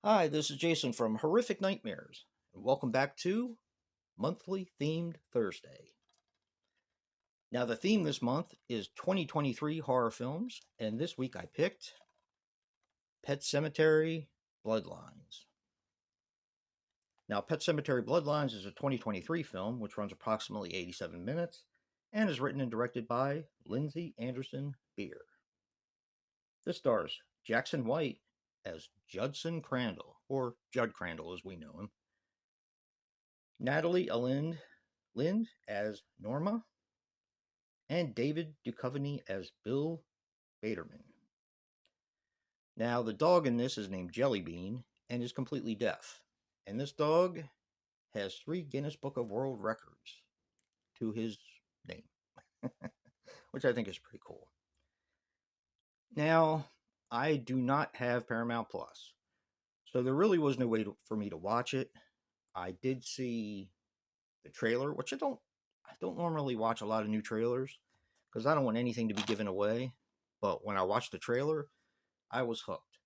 Hi, this is Jason from Horrific Nightmares, and welcome back to Monthly Themed Thursday. Now, the theme this month is 2023 horror films, and this week I picked Pet Sematary Bloodlines. Now, Pet Sematary Bloodlines is a 2023 film which runs approximately 87 minutes and is written and directed by Lindsay Anderson Beer. This stars Jackson White as Judson Crandall, or Judd Crandall as we know him, Natalie Lind as Norma, and David Duchovny as Bill Baderman. Now, the dog in this is named Jellybean and is completely deaf. And this dog has 3 Guinness Book of World Records to his name, which I think is pretty cool. Now, I do not have Paramount Plus, so there really was no way for me to watch it. I did see the trailer, which I don't normally watch a lot of new trailers because I don't want anything to be given away. But when I watched the trailer, I was hooked.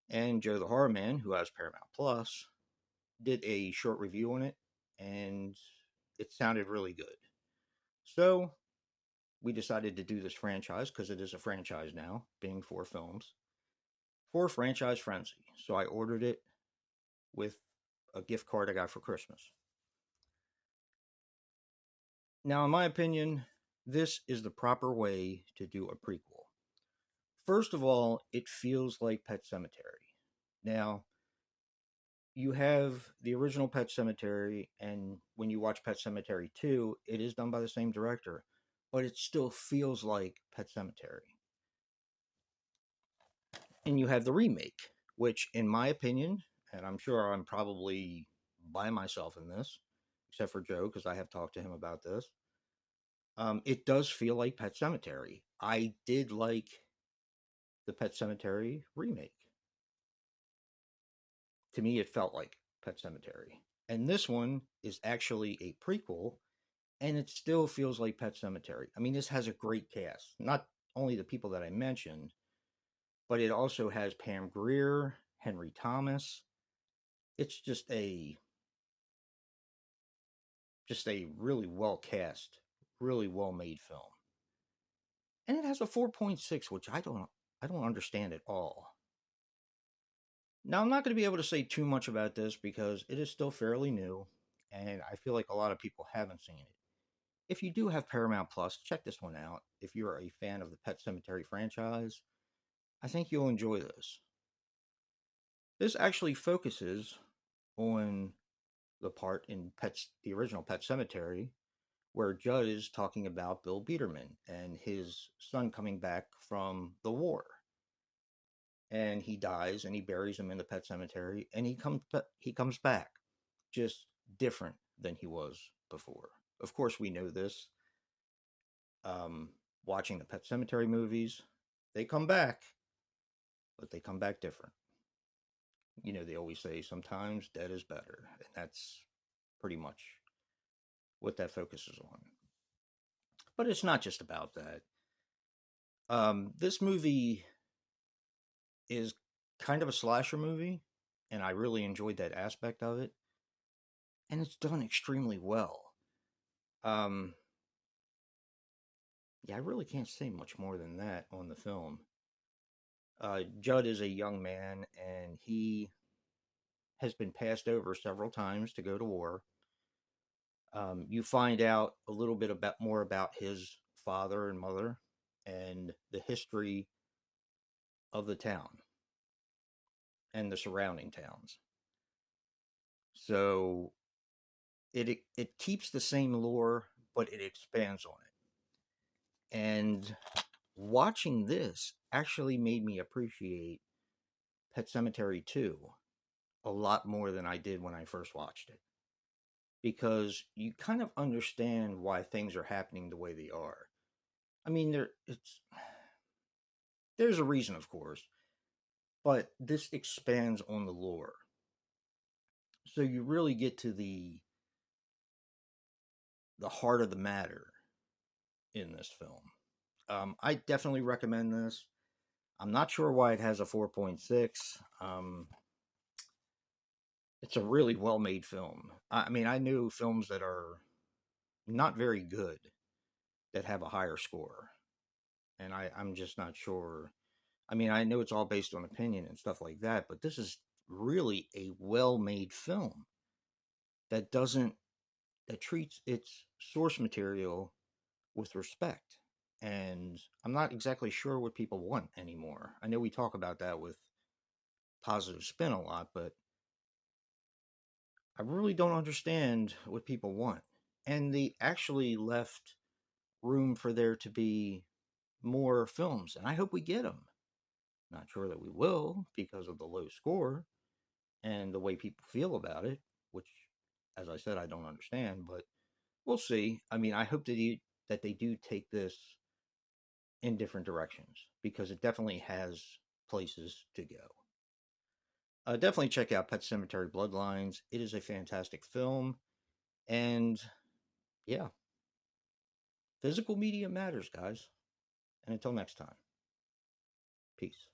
And Joe the Horrorman, who has Paramount Plus, did a short review on it, and it sounded really good. So we decided to do this franchise, because it is a franchise now, being 4 films, for Franchise Frenzy. So I ordered it with a gift card I got for Christmas. Now, in my opinion, this is the proper way to do a prequel. First of all, it feels like Pet Sematary. Now, you have the original Pet Sematary, and when you watch Pet Sematary 2, it is done by the same director, but it still feels like Pet Sematary. And you have the remake, which, in my opinion, and I'm sure I'm probably by myself in this, except for Joe, because I have talked to him about this, it does feel like Pet Sematary. I did like the Pet Sematary remake. To me, it felt like Pet Sematary. And this one is actually a prequel, and it still feels like Pet Sematary. I mean, this has a great cast. Not only the people that I mentioned, but it also has Pam Grier, Henry Thomas. It's just a really well cast, really well made film. And it has a 4.6, which I don't understand at all. Now, I'm not going to be able to say too much about this because it is still fairly new, and I feel like a lot of people haven't seen it. If you do have Paramount Plus, check this one out. If you're a fan of the Pet Sematary franchise, I think you'll enjoy this. This actually focuses on the part in the original Pet Sematary, where Judd is talking about Bill Biederman and his son coming back from the war. And he dies, and he buries him in the Pet Cemetery, and he comes back, just different than he was before. Of course, we know this. Watching the Pet Cemetery movies, they come back, but they come back different. You know, they always say sometimes dead is better, and that's pretty much what that focuses on. But it's not just about that. This movie is kind of a slasher movie, and I really enjoyed that aspect of it. And it's done extremely well. Um, yeah, I really can't say much more than that on the film. Judd is a young man, and he has been passed over several times to go to war. You find out a little bit more about his father and mother and the history of the town and the surrounding towns. So it keeps the same lore, but it expands on it. And watching this actually made me appreciate Pet Sematary 2 a lot more than I did when I first watched it. Because you kind of understand why things are happening the way they are. I mean, there's a reason, of course, but this expands on the lore. So you really get to the heart of the matter in this film. I definitely recommend this. I'm not sure why it has a 4.6. It's a really well-made film. I mean, I knew films that are not very good that have a higher score, and I'm just not sure. I mean, I know it's all based on opinion and stuff like that, but this is really a well-made film that doesn't that treats its source material with respect. And I'm not exactly sure what people want anymore. I know we talk about that with positive spin a lot, but I really don't understand what people want. And they actually left room for there to be more films, and I hope we get them. Not sure that we will because of the low score and the way people feel about it, which, as I said, I don't understand, but we'll see. I mean, I hope that they do take this in different directions because it definitely has places to go. Definitely check out Pet Cemetery Bloodlines. It is a fantastic film. And yeah, physical media matters, guys. And until next time, peace.